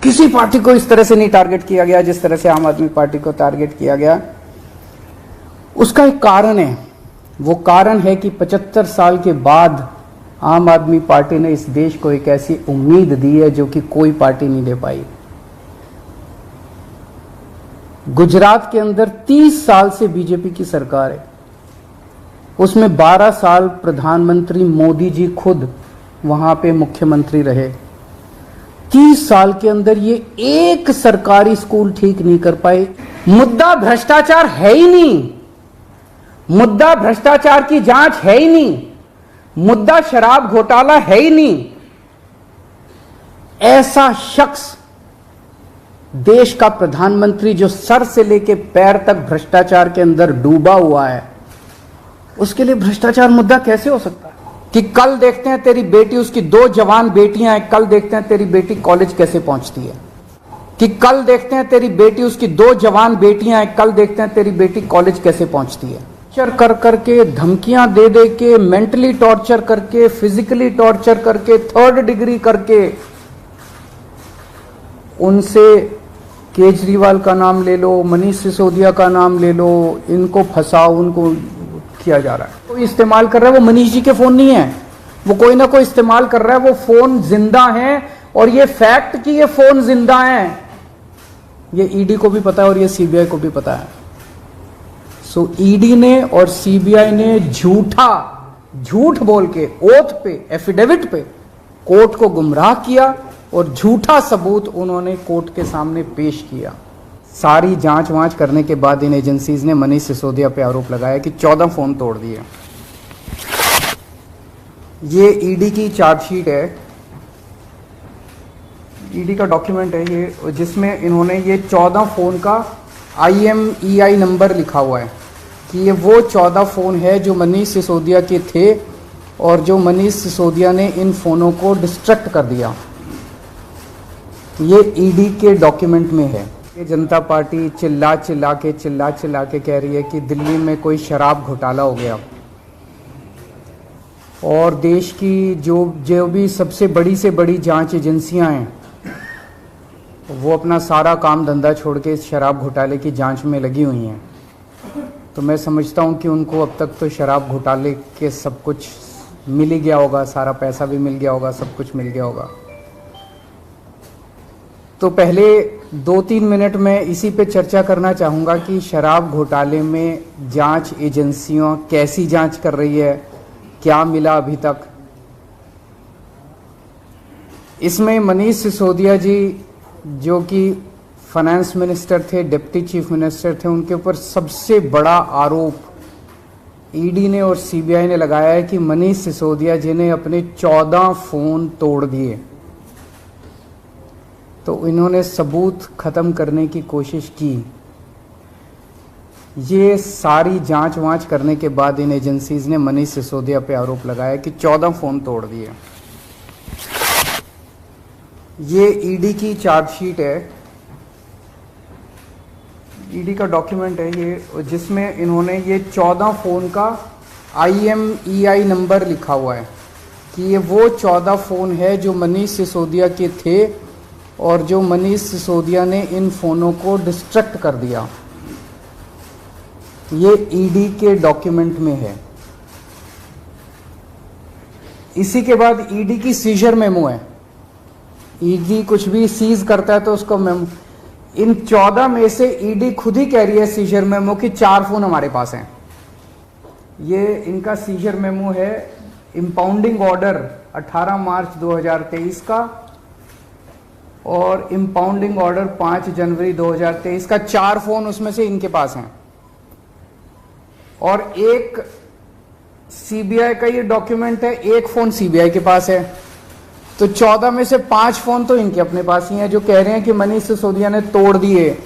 किसी पार्टी को इस तरह से नहीं टारगेट किया गया जिस तरह से आम आदमी पार्टी को टारगेट किया गया। उसका एक कारण है, वो कारण है कि 75 साल के बाद आम आदमी पार्टी ने इस देश को एक ऐसी उम्मीद दी है जो कि कोई पार्टी नहीं दे पाई। गुजरात के अंदर 30 साल से बीजेपी की सरकार है, उसमें 12 साल प्रधानमंत्री मोदी जी खुद वहां पे मुख्यमंत्री रहे। 30 साल के अंदर ये एक सरकारी स्कूल ठीक नहीं कर पाए। मुद्दा भ्रष्टाचार है ही नहीं, मुद्दा भ्रष्टाचार की जांच है ही नहीं, मुद्दा शराब घोटाला है ही नहीं। ऐसा शख्स देश का प्रधानमंत्री जो सर से लेके पैर तक भ्रष्टाचार के अंदर डूबा हुआ है, उसके लिए भ्रष्टाचार मुद्दा कैसे हो सकता है? कि कल देखते हैं तेरी बेटी, उसकी 2 जवान बेटियां हैं, कल देखते हैं तेरी बेटी कॉलेज कैसे पहुंचती है। कि कल देखते हैं तेरी बेटी, उसकी 2 जवान बेटियां हैं, कल देखते हैं तेरी बेटी कॉलेज कैसे पहुंचती है। टॉर्चर कर करके, धमकियां दे दे के, मेंटली टॉर्चर करके, फिजिकली टॉर्चर करके, 3rd डिग्री करके, उनसे केजरीवाल का नाम ले लो, मनीष सिसोदिया का नाम ले लो, इनको फंसाओ, उनको किया जा रहा है। कोई इस्तेमाल कर रहा है, वो मनीष जी के फोन नहीं है, वो कोई ना कोई इस्तेमाल कर रहा है। वो फोन जिंदा हैं और ये फैक्ट कि ये फोन जिंदा हैं ये ईडी को भी पता है और ये सीबीआई को भी पता है। सो ईडी ने और सीबीआई ने झूठ बोल के, ओथ पे, एफिडेविट पे कोर्ट को गुमराह किया और झूठा सबूत उन्होंने कोर्ट के सामने पेश किया। सारी जांच वांच करने के बाद इन एजेंसीज ने मनीष सिसोदिया पे आरोप लगाया कि 14 फोन तोड़ दिए। ये ईडी की चार्जशीट है, ईडी का डॉक्यूमेंट है ये, जिसमें इन्होंने ये 14 फोन का IMEI नंबर लिखा हुआ है कि ये वो 14 फोन है जो मनीष सिसोदिया के थे और जो मनीष सिसोदिया ने इन फोनों को डिस्ट्रक्ट कर दिया। ये ईडी के डॉक्यूमेंट में है। ये जनता पार्टी चिल्ला चिल्ला के कह रही है कि दिल्ली में कोई शराब घोटाला हो गया और देश की जो भी सबसे बड़ी से बड़ी जांच एजेंसियां हैं वो अपना सारा काम धंधा छोड़ के शराब घोटाले की जांच में लगी हुई हैं। तो मैं समझता हूं कि उनको अब तक तो शराब घोटाले के सब कुछ मिल ही गया होगा, सारा पैसा भी मिल गया होगा, सब कुछ मिल गया होगा। तो पहले 2-3 मिनट में इसी पे चर्चा करना चाहूँगा कि शराब घोटाले में जांच एजेंसियां कैसी जांच कर रही है, क्या मिला अभी तक। इसमें मनीष सिसोदिया जी जो कि फाइनेंस मिनिस्टर थे, डिप्टी चीफ मिनिस्टर थे, उनके ऊपर सबसे बड़ा आरोप ईडी ने और सीबीआई ने लगाया है कि मनीष सिसोदिया जी ने अपने 14 फोन तोड़ दिए। तो इन्होंने सबूत खत्म करने की कोशिश की। ये सारी जांच वांच करने के बाद इन एजेंसीज ने मनीष सिसोदिया पे आरोप लगाया कि 14 फोन तोड़ दिए। ये ईडी की चार्जशीट है, ईडी का डॉक्यूमेंट है ये, जिसमें इन्होंने ये 14 फोन का IMEI नंबर लिखा हुआ है कि ये वो 14 फोन है जो मनीष सिसोदिया के थे और जो मनीष सिसोदिया ने इन फोनों को डिस्ट्रक्ट कर दिया। ये ईडी के डॉक्यूमेंट में है। इसी के बाद ईडी की सीजर मेमो है। ईडी कुछ भी सीज करता है तो उसको मेमो, इन 14 में से ईडी खुद ही कह रही है सीजर मेमो कि 4 फोन हमारे पास हैं। ये इनका सीजर मेमो है, इंपाउंडिंग ऑर्डर 18 मार्च 2023 का और इंपाउंडिंग ऑर्डर 5 जनवरी 2023 का। 4 फोन उसमें से इनके पास हैं और एक सीबीआई का ये डॉक्यूमेंट है, एक फोन सीबीआई के पास है। तो 14 में से 5 फोन तो इनके अपने पास ही हैं जो कह रहे हैं कि मनीष सिसोदिया ने तोड़ दिए।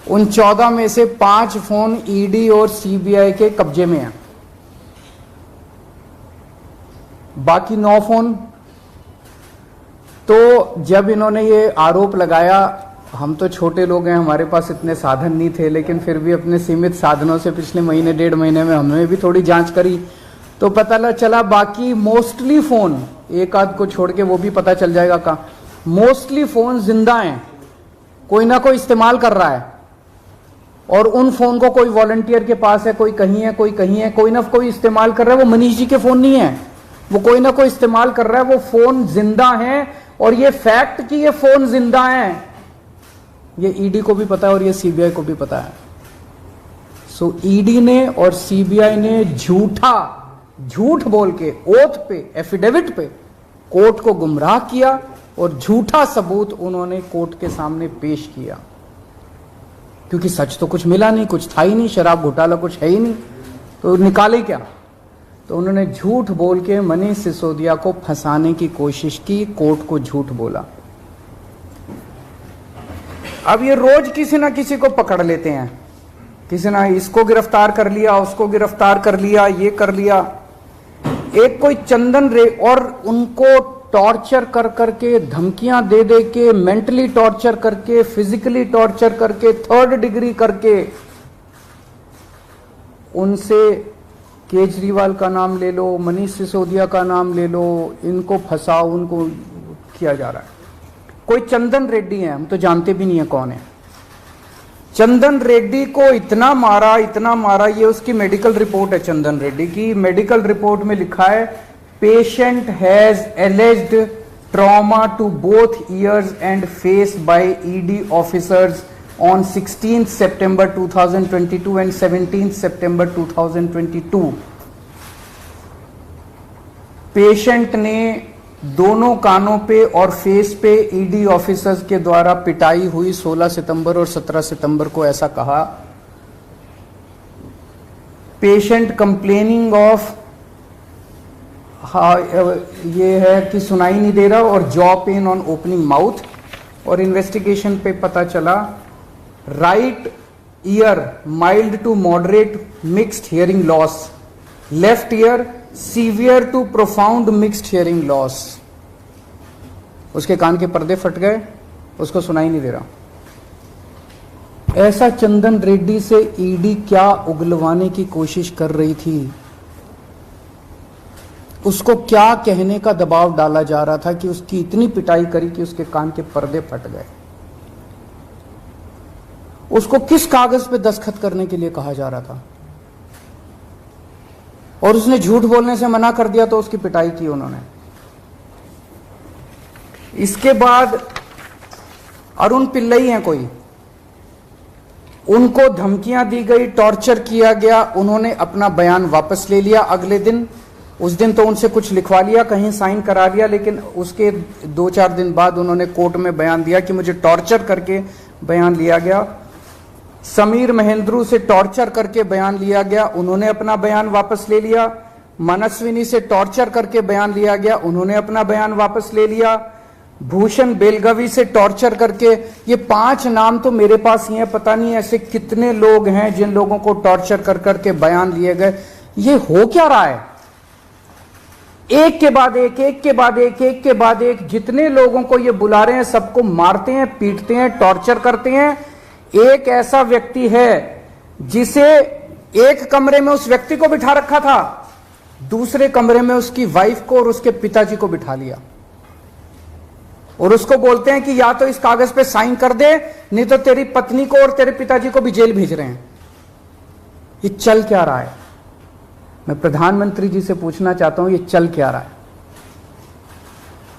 उन 14 में से 5 फोन ईडी और सीबीआई के कब्जे में हैं, बाकी 9 फोन। तो जब इन्होंने ये आरोप लगाया, हम तो छोटे लोग हैं, हमारे पास इतने साधन नहीं थे, लेकिन फिर भी अपने सीमित साधनों से पिछले महीने 1.5 महीने में हमने भी थोड़ी जांच करी तो पता चला बाकी मोस्टली फोन, एक आध को छोड़ के वो भी पता चल जाएगा कहाँ, मोस्टली फोन जिंदा हैं, कोई ना कोई इस्तेमाल कर रहा है, और उन फोन को कोई वॉलंटियर के पास है, कोई कहीं है, कोई कहीं है, कोई ना कोई इस्तेमाल कर रहा है। वो मनीष जी के फोन नहीं है, वो कोई ना कोई इस्तेमाल कर रहा है। वो फोन जिंदा हैं, और ये फैक्ट कि ये फोन जिंदा हैं, ये ईडी को भी पता है और ये सीबीआई को भी पता है। सो ईडी ने और सीबीआई ने झूठ बोल के ओथ पे, एफिडेविट पे कोर्ट को गुमराह किया, और झूठा सबूत उन्होंने कोर्ट के सामने पेश किया, क्योंकि सच तो कुछ मिला नहीं, कुछ था ही नहीं, शराब घोटाला कुछ है ही नहीं, तो निकाले क्या। तो उन्होंने झूठ बोल के मनीष सिसोदिया को फंसाने की कोशिश की, कोर्ट को झूठ बोला। अब ये रोज किसी ना किसी को पकड़ लेते हैं, किसी ना इसको गिरफ्तार कर लिया, उसको गिरफ्तार कर लिया, ये कर लिया। एक कोई चंदन रे, और उनको टॉर्चर कर करके, धमकियां दे दे के, मेंटली टॉर्चर करके, फिजिकली टॉर्चर करके, 3rd डिग्री करके, उनसे केजरीवाल का नाम ले लो, मनीष सिसोदिया का नाम ले लो, इनको फंसाओ, उनको किया जा रहा है। कोई चंदन रेड्डी है, हम तो जानते भी नहीं है कौन है। चंदन रेड्डी को इतना मारा, ये उसकी मेडिकल रिपोर्ट है चंदन रेड्डी की। मेडिकल रिपोर्ट में लिखा है, patient has alleged trauma to both ears and face by ED officers on 16 September 2022 and 17 September 2022। Patient ने दोनों कानों पे और फेस पे ईडी ऑफिसर्स के द्वारा पिटाई हुई 16 सितंबर और 17 सितंबर को, ऐसा कहा। पेशेंट कंप्लेनिंग ऑफ, ये है कि सुनाई नहीं दे रहा, और jaw pain on opening mouth. और इन्वेस्टिगेशन पे पता चला, right ear mild to moderate mixed hearing loss, left ear severe to profound mixed hearing loss. उसके कान के पर्दे फट गए, उसको सुनाई नहीं दे रहा। ऐसा चंदन रेड्डी से ईडी क्या उगलवाने की कोशिश कर रही थी, उसको क्या कहने का दबाव डाला जा रहा था कि उसकी इतनी पिटाई करी कि उसके कान के पर्दे फट गए। उसको किस कागज पे दस्तखत करने के लिए कहा जा रहा था, और उसने झूठ बोलने से मना कर दिया तो उसकी पिटाई की उन्होंने। इसके बाद अरुण पिल्लई हैं कोई, उनको धमकियां दी गई, टॉर्चर किया गया, उन्होंने अपना बयान वापस ले लिया अगले दिन। उस दिन तो उनसे कुछ लिखवा लिया, कहीं साइन करा लिया, लेकिन उसके 2-4 दिन बाद उन्होंने कोर्ट में बयान दिया कि मुझे टॉर्चर करके बयान लिया गया। समीर महेंद्रू से टॉर्चर करके बयान लिया गया, उन्होंने अपना बयान वापस ले लिया। मनस्विनी से टॉर्चर करके बयान लिया गया, उन्होंने अपना बयान वापस ले लिया। भूषण बेलगवी से टॉर्चर करके, ये 5 नाम तो मेरे पास ही है, पता नहीं ऐसे कितने लोग हैं जिन लोगों को टॉर्चर कर करके बयान लिए गए। ये हो क्या रहा है? एक के बाद एक, एक के बाद एक, एक के बाद एक, जितने लोगों को ये बुला रहे हैं सबको मारते हैं, पीटते हैं, टॉर्चर करते हैं। एक ऐसा व्यक्ति है जिसे एक कमरे में उस व्यक्ति को बिठा रखा था, दूसरे कमरे में उसकी वाइफ को और उसके पिताजी को बिठा लिया, और उसको बोलते हैं कि या तो इस कागज पे साइन कर दे, नहीं तो तेरी पत्नी को और तेरे पिताजी को भी जेल भेज रहे हैं। ये चल क्या रहा है? मैं प्रधानमंत्री जी से पूछना चाहता हूं, ये चल क्या रहा है?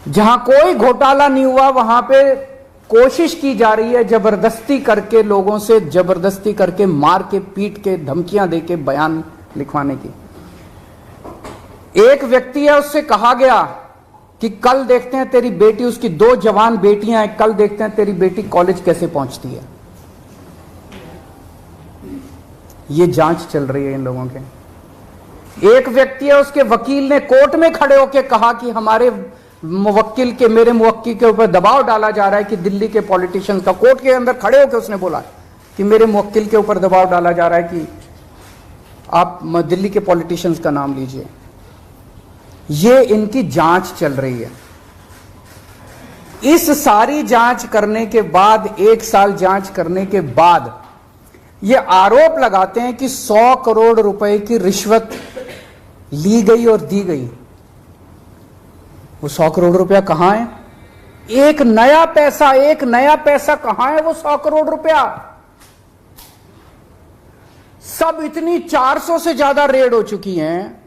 जहां कोई घोटाला नहीं हुआ वहां पे कोशिश की जा रही है जबरदस्ती करके, लोगों से जबरदस्ती करके, मार के, पीट के, धमकियां दे के बयान लिखवाने की। एक व्यक्ति है, उससे कहा गया कि कल देखते हैं तेरी बेटी, उसकी 2 जवान बेटियां हैं, कल देखते हैं तेरी बेटी कॉलेज कैसे पहुंचती है। ये जांच चल रही है इन लोगों के। एक व्यक्ति है, उसके वकील ने कोर्ट में खड़े होकर कहा कि हमारे मुवक्किल के, मेरे मुवक्किल के ऊपर दबाव डाला जा रहा है कि दिल्ली के पॉलिटिशियंस का, कोर्ट के अंदर खड़े होकर उसने बोला कि मेरे मुवक्किल के ऊपर दबाव डाला जा रहा है कि आप दिल्ली के पॉलिटिशियंस का नाम लीजिए। ये इनकी जांच चल रही है। इस सारी जांच करने के बाद, 1 साल जांच करने के बाद, ये आरोप लगाते हैं कि 100 करोड़ रुपए की रिश्वत ली गई और दी गई। वो 100 करोड़ रुपया कहां है? एक नया पैसा कहां है वो 100 करोड़ रुपया? सब इतनी 400 से ज्यादा रेड हो चुकी हैं।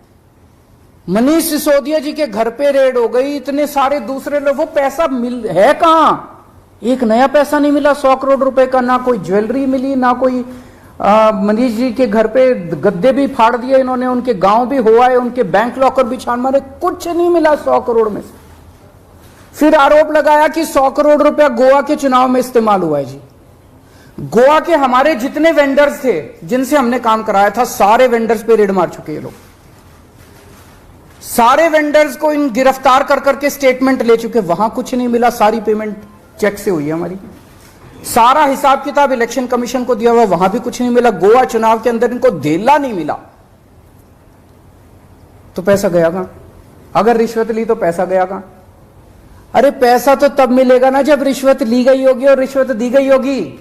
मनीष सिसोदिया जी के घर पे रेड हो गई, इतने सारे दूसरे लोग, वो पैसा मिल है कहां? एक नया पैसा नहीं मिला 100 करोड़ रुपए का, ना कोई ज्वेलरी मिली, ना कोई मनीष जी के घर पे गद्दे भी फाड़ दिए इन्होंने, उनके गांव भी हुआ है, उनके बैंक लॉकर भी छान मारे, कुछ नहीं मिला 100 करोड़ में से। फिर आरोप लगाया कि 100 करोड़ रुपया गोवा के चुनाव में इस्तेमाल हुआ है। जी, गोवा के हमारे जितने वेंडर्स थे जिनसे हमने काम कराया था, सारे वेंडर्स पे रेड मार चुके ये लोग। सारे वेंडर्स को इन गिरफ्तार कर करके स्टेटमेंट ले चुके, वहां कुछ नहीं मिला, सारी पेमेंट चेक से हुई है हमारी। सारा हिसाब किताब इलेक्शन कमीशन को दिया हुआ, वहां भी कुछ नहीं मिला। गोवा चुनाव के अंदर इनको धेला नहीं मिला, तो पैसा गया कहां? अगर रिश्वत ली तो पैसा गया कहां? अरे पैसा तो तब मिलेगा ना जब रिश्वत ली गई होगी और रिश्वत दी गई होगी।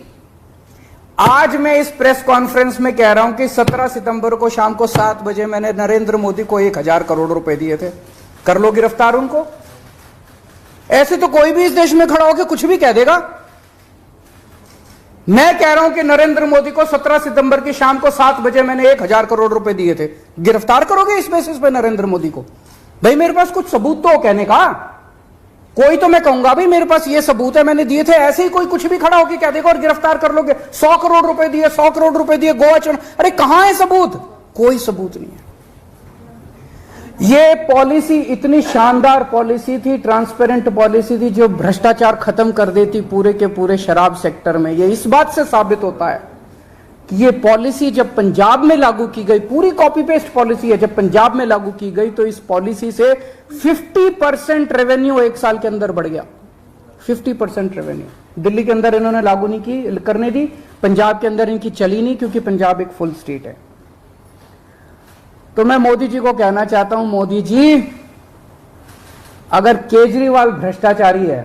आज मैं इस प्रेस कॉन्फ्रेंस में कह रहा हूं कि 17 सितंबर को शाम को 7 बजे मैंने नरेंद्र मोदी को 1000 करोड़ रुपए दिए थे। कर लो गिरफ्तार उनको। ऐसे तो कोई भी इस देश में खड़ा होकर कुछ भी कह देगा। मैं कह रहा हूं कि नरेंद्र मोदी को 17 सितंबर की शाम को 7 बजे मैंने 1000 करोड़ रुपए दिए थे। गिरफ्तार करोगे इस बेसिस पे नरेंद्र मोदी को? भाई मेरे पास कुछ सबूत तो हो कहने का। कोई तो मैं कहूंगा भाई मेरे पास ये सबूत है, मैंने दिए थे। ऐसे ही कोई कुछ भी खड़ा होकर कह देगा और गिरफ्तार कर लोगे। 100 करोड़ रुपए दिए, 100 करोड़ रुपए दिए गोवा चुनाव। अरे कहां है सबूत? कोई सबूत नहीं है। ये पॉलिसी इतनी शानदार पॉलिसी थी, ट्रांसपेरेंट पॉलिसी थी, जो भ्रष्टाचार खत्म कर देती पूरे के पूरे शराब सेक्टर में। ये इस बात से साबित होता है कि ये पॉलिसी जब पंजाब में लागू की गई, पूरी कॉपी पेस्ट पॉलिसी है, जब पंजाब में लागू की गई तो इस पॉलिसी से 50% रेवेन्यू एक साल के अंदर बढ़ गया। 50% रेवेन्यू दिल्ली के अंदर इन्होंने लागू नहीं की करने दी, पंजाब के अंदर इनकी चली नहीं, क्योंकि पंजाब एक फुल स्टेट है। तो मैं मोदी जी को कहना चाहता हूं, मोदी जी अगर केजरीवाल भ्रष्टाचारी है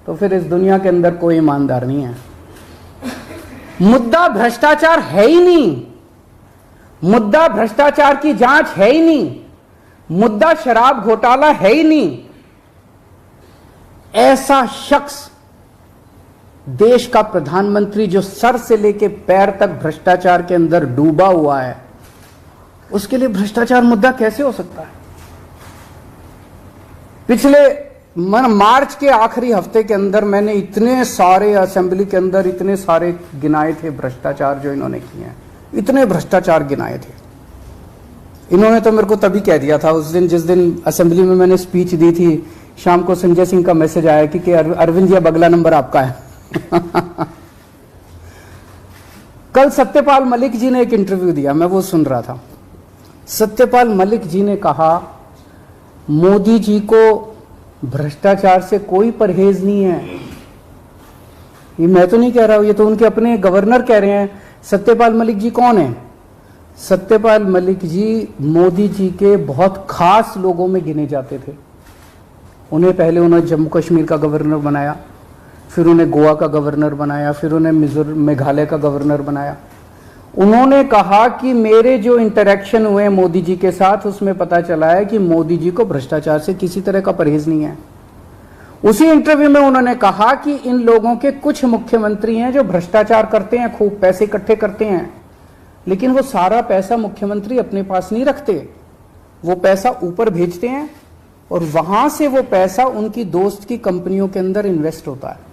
तो फिर इस दुनिया के अंदर कोई ईमानदार नहीं है। मुद्दा भ्रष्टाचार है ही नहीं, मुद्दा भ्रष्टाचार की जांच है ही नहीं, मुद्दा शराब घोटाला है ही नहीं। ऐसा शख्स देश का प्रधानमंत्री जो सर से लेकर पैर तक भ्रष्टाचार के अंदर डूबा हुआ है, उसके लिए भ्रष्टाचार मुद्दा कैसे हो सकता है? पिछले मार्च के आखिरी हफ्ते के अंदर मैंने इतने सारे असेंबली के अंदर इतने सारे गिनाए थे भ्रष्टाचार जो इन्होंने किए हैं, इतने भ्रष्टाचार गिनाए थे। इन्होंने तो मेरे को तभी कह दिया था उस दिन, जिस दिन असेंबली में मैंने स्पीच दी थी, शाम को संजय सिंह का मैसेज आया कि अरविंद जी अब अगला नंबर आपका है। कल सत्यपाल मलिक जी ने एक इंटरव्यू दिया, मैं वो सुन रहा था। सत्यपाल मलिक जी ने कहा मोदी जी को भ्रष्टाचार से कोई परहेज नहीं है। ये मैं तो नहीं कह रहा हूं, ये तो उनके अपने गवर्नर कह रहे हैं। सत्यपाल मलिक जी कौन है? सत्यपाल मलिक जी मोदी जी के बहुत खास लोगों में गिने जाते थे। उन्हें पहले उन्होंने जम्मू कश्मीर का गवर्नर बनाया, फिर उन्हें गोवा का गवर्नर बनाया, फिर उन्हें मेघालय का गवर्नर बनाया। उन्होंने कहा कि मेरे जो इंटरेक्शन हुए मोदी जी के साथ, उसमें पता चला है कि मोदी जी को भ्रष्टाचार से किसी तरह का परहेज नहीं है। उसी इंटरव्यू में उन्होंने कहा कि इन लोगों के कुछ मुख्यमंत्री हैं जो भ्रष्टाचार करते हैं, खूब पैसे इकट्ठे करते हैं, लेकिन वो सारा पैसा मुख्यमंत्री अपने पास नहीं रखते, वो पैसा ऊपर भेजते हैं और वहां से वो पैसा उनकी दोस्त की कंपनियों के अंदर इन्वेस्ट होता है।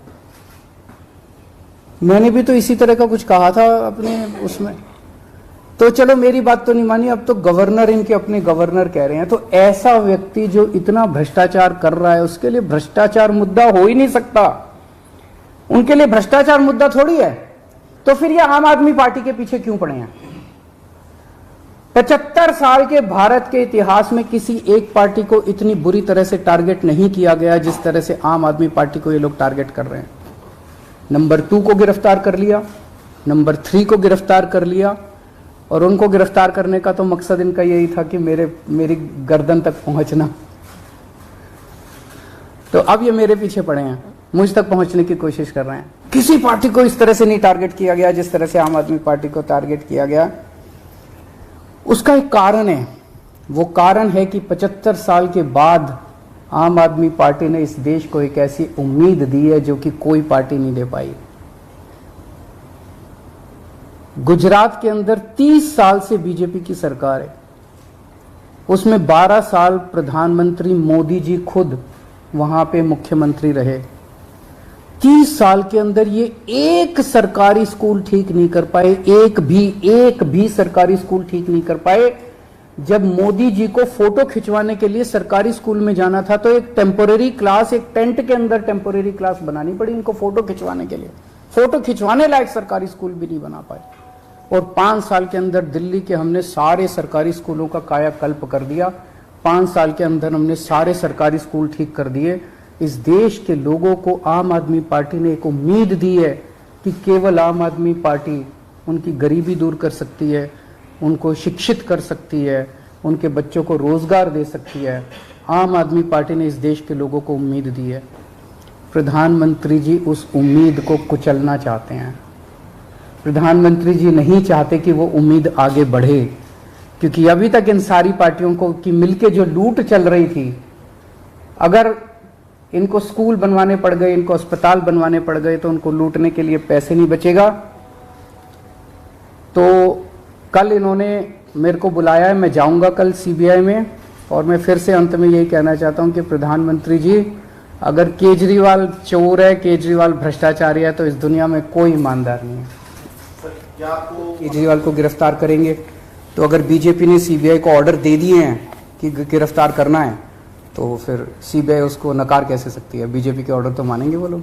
मैंने भी तो इसी तरह का कुछ कहा था अपने उसमें। तो चलो मेरी बात तो नहीं मानी, अब तो गवर्नर इनके अपने गवर्नर कह रहे हैं। तो ऐसा व्यक्ति जो इतना भ्रष्टाचार कर रहा है, उसके लिए भ्रष्टाचार मुद्दा हो ही नहीं सकता। उनके लिए भ्रष्टाचार मुद्दा थोड़ी है। तो फिर ये आम आदमी पार्टी के पीछे क्यों पड़े हैं? 75 साल के भारत के इतिहास में किसी एक पार्टी को इतनी बुरी तरह से टारगेट नहीं किया गया जिस तरह से आम आदमी पार्टी को ये लोग टारगेट कर रहे हैं। नंबर 2 को गिरफ्तार कर लिया, नंबर 3 को गिरफ्तार कर लिया, और उनको गिरफ्तार करने का तो मकसद इनका यही था कि मेरी गर्दन तक पहुंचना। तो अब ये मेरे पीछे पड़े हैं, मुझ तक पहुंचने की कोशिश कर रहे हैं। किसी पार्टी को इस तरह से नहीं टारगेट किया गया जिस तरह से आम आदमी पार्टी को टारगेट किया गया। उसका एक कारण है, वो कारण है कि 75 साल के बाद आम आदमी पार्टी ने इस देश को एक ऐसी उम्मीद दी है जो कि कोई पार्टी नहीं दे पाई। गुजरात के अंदर 30 साल से बीजेपी की सरकार है, उसमें 12 साल प्रधानमंत्री मोदी जी खुद वहां पे मुख्यमंत्री रहे। 30 साल के अंदर ये एक सरकारी स्कूल ठीक नहीं कर पाए, एक भी सरकारी स्कूल ठीक नहीं कर पाए। जब मोदी जी को फोटो खिंचवाने के लिए सरकारी स्कूल में जाना था तो एक टेम्पोरेरी क्लास, एक टेंट के अंदर टेम्पोरेरी क्लास बनानी पड़ी इनको फोटो खिंचवाने के लिए। फोटो खिंचवाने लायक सरकारी स्कूल भी नहीं बना पाए। और 5 साल के अंदर दिल्ली के हमने सारे सरकारी स्कूलों का कायाकल्प कर दिया। 5 साल के अंदर हमने सारे सरकारी स्कूल ठीक कर दिए। इस देश के लोगों को आम आदमी पार्टी ने एक उम्मीद दी है कि केवल आम आदमी पार्टी उनकी गरीबी दूर कर सकती है, उनको शिक्षित कर सकती है, उनके बच्चों को रोजगार दे सकती है। आम आदमी पार्टी ने इस देश के लोगों को उम्मीद दी है। प्रधानमंत्री जी उस उम्मीद को कुचलना चाहते हैं। प्रधानमंत्री जी नहीं चाहते कि वो उम्मीद आगे बढ़े, क्योंकि अभी तक इन सारी पार्टियों को की मिलके जो लूट चल रही थी, अगर इनको स्कूल बनवाने पड़ गए, इनको अस्पताल बनवाने पड़ गए तो उनको लूटने के लिए पैसे नहीं बचेगा। तो कल इन्होंने मेरे को बुलाया है, मैं जाऊंगा कल सीबीआई में। और मैं फिर से अंत में यही कहना चाहता हूं कि प्रधानमंत्री जी, अगर केजरीवाल चोर है, केजरीवाल भ्रष्टाचारी है, तो इस दुनिया में कोई ईमानदार नहीं है। केजरीवाल को गिरफ्तार करेंगे तो अगर बीजेपी ने सीबीआई को ऑर्डर दे दिए हैं कि गिरफ्तार करना है, तो फिर सीबीआई उसको नकार कैसे सकती है? बीजेपी के ऑर्डर तो मानेंगे वो लोग।